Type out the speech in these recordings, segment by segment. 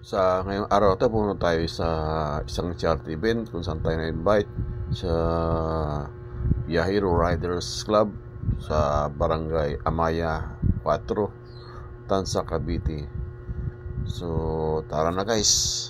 Sa ngayong araw ito, pumunta tayo sa isang charity event kung saan tayo na-invite sa Yahiro Riders Club sa Barangay Amaya 4, Tansa, Cavite. So, tara na guys.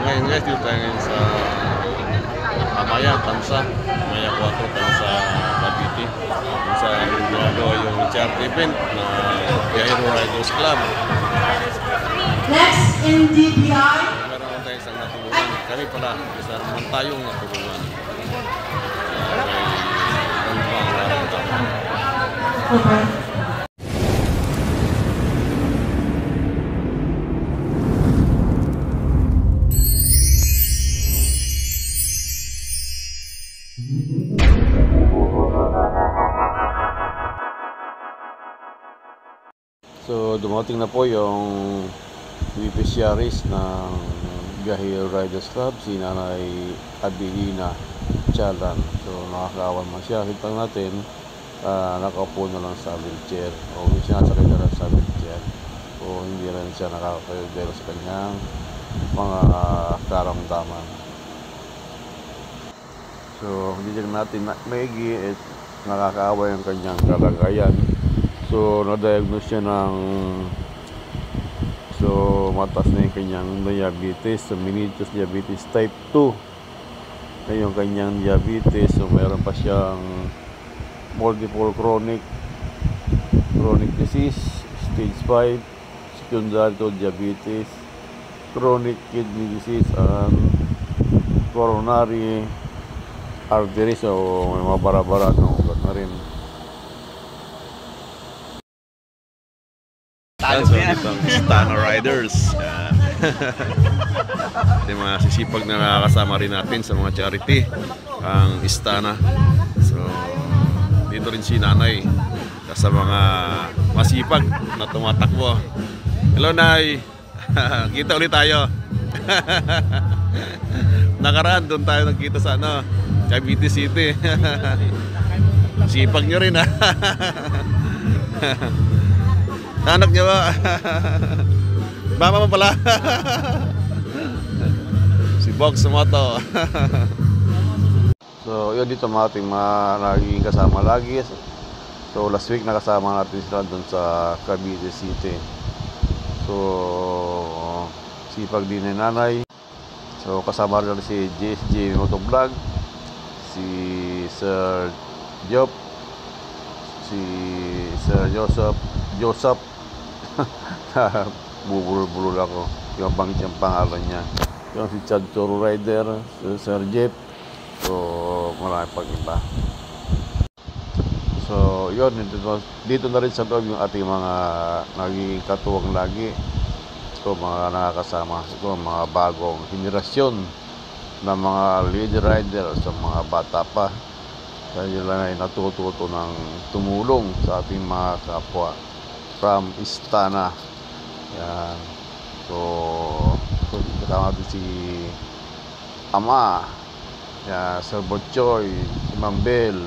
Ngayon guys, dito tayo ngayon sa Amaya, Tansa, Amaya 4, Tansa, Cavite. Kung saan ginagawa yung charity event na Yahiro Riders Club. Next in DPI. Meron tayo isang natulungan. Kami pala, isa naman tayong natulungan. Okay. So, dumating na po yung beneficiaries ng Yahiro Riders Club, si Nanay Abilina Chalan. So, nakakaawa naman siya. Kita natin, nakaupo na lang sa wheelchair o sinasakay na lang sa wheelchair o hindi rin siya nakakayodero sa kanyang mga karamdaman. So, hindi din natin maigi at nakakaawa yung kanyang kalagayan. So, na-diagnose siya ng mataas na yung kanyang diabetes, so mellitus diabetes type 2 na yung kanyang diabetes. So, mayroon pa siyang multiple chronic disease, stage 5, secondary to diabetes, chronic kidney disease, and coronary arteries, so may mga bara-bara na ugat na rin. So, dito ang Istana Riders. Yung mga sisipag na nakakasama rin natin sa mga charity, ang Istana. So, dito rin si Nanay sa mga masipag na tumatakbo. Hello, Nay! Kita ulit tayo. Nakaraan, doon tayo nagkita sa Cavite City. Sipag nyo rin, ha? Anak niya ba? Mama mo pala. Si Box Sumoto. So, yun dito ating naging kasama lagi. So, last week nakasama natin sila doon sa Cavite City. So, sipag din ni Nanay. So, kasama rin si JSJ Motovlog, si Sir Job, si Sir Joseph. Bubulol ako yung bangit yung pangalan niya, yung si Chad Toro Rider, si Sir Jeff. So, marami pag iba. So, yun, dito na rin sa loob yung ating mga naging katuwang lagi. So, mga nakakasama, so, mga bagong henerasyon ng mga lead rider sa mga bata pa. Kaya nila ay natututo ng tumulong sa ating mga kapwa. from Istana. Yan. So kasama natin si Ama, yan, Sir Botchoy, si Mambel.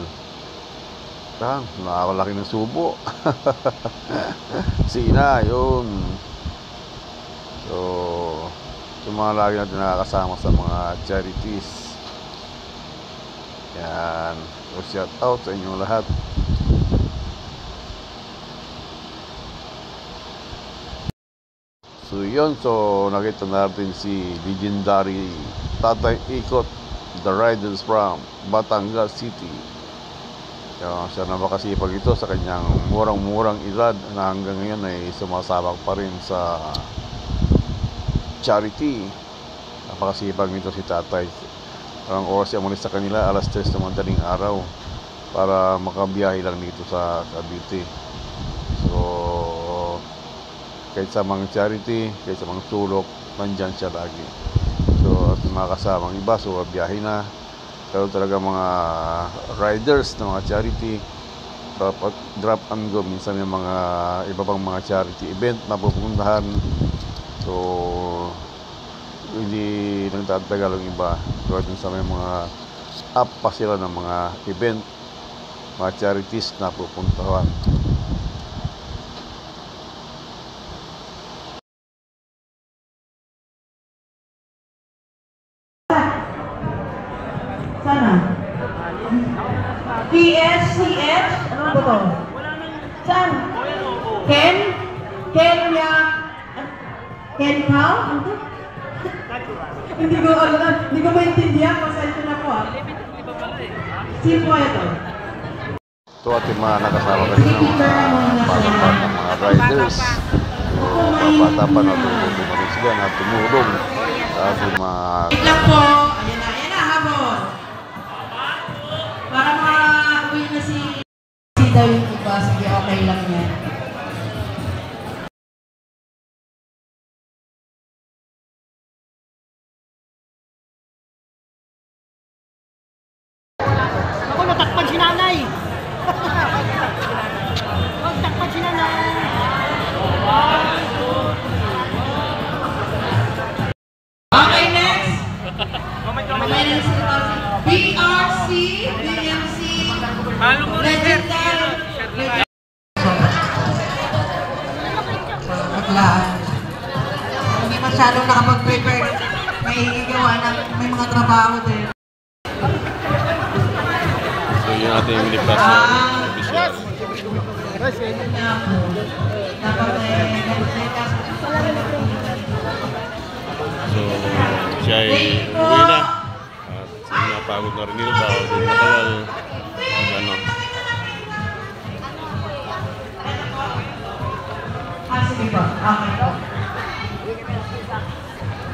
Yan, nakakalaki ng subo. Si Ina, yun. So yung mga lagi natin nakakasama sa mga charities. Yan. So shout out sa inyong lahat. So yun, so nakita natin si legendary Tatay Ikot, the riders from Batangas City. Siya na makasipag ito sa kanyang murang-murang edad na hanggang ngayon ay sumasabak pa rin sa charity. Napakasipag nito si Tatay. Ang oras siya muli sa kanila, 3:00 ng madaling araw, para makabiyahe lang dito sa Cavite. So kahit sa mga charity, kahit sa mga sulok, nandyan siya lagi. So at mga kasamang iba, so biyahe na. Pero talaga mga riders ng mga charity, drop and go. Minsan may mga iba pang mga charity event na pupuntahan. So hindi nagtatagal ang iba. So sa may mga up pa sila ng mga event, mga charities na pupuntahan. Sana? PSCH? Ano ba to? Saan? Ken? Ken Cow? Ano to? Hindi ko maintindihan. Pasensya na po Sino po ito? Ito ating mga nakasama kanina mga bata ng mga riders. So mga bata pa natutulong na rin sila na tumulong sa ating mga... Wait lang po. Ayan na, habon. Para makauwi na si daw yung iba. Sige, okay lang yan. Ako, natakpan si nanay! Natakpan si nanay! Okay, next. BRC, BMC, Legendary. Naglaan. Hindi masyadong nakapag-prepare. May mga trabaho din. So yun ating lipas na official. So siya ay uwi na. At napagod na rin dito dahil din matagal. Ganon. Sige po. Okay po.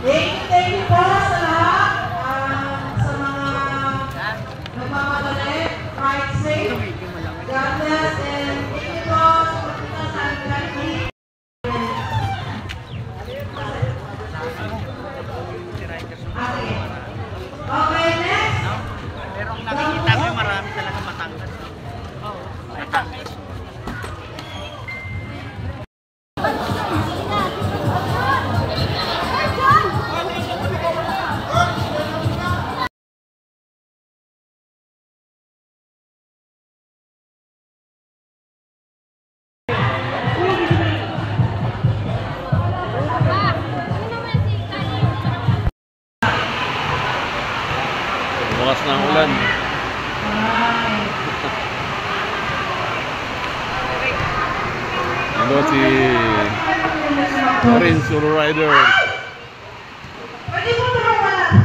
Thank you po sa lahat. Sa mga nagmamadali. Ride safe. God bless and thank you po sa pagpunta sa ating okay, next. Pero ang nakikita ko marami talaga Batangas. Oo. Batangas. Bukas na ang ulan. Hello si Orin Solo Rider. Pwede po tumawala.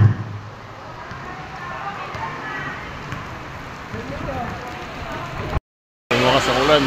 Bukas ang ulan.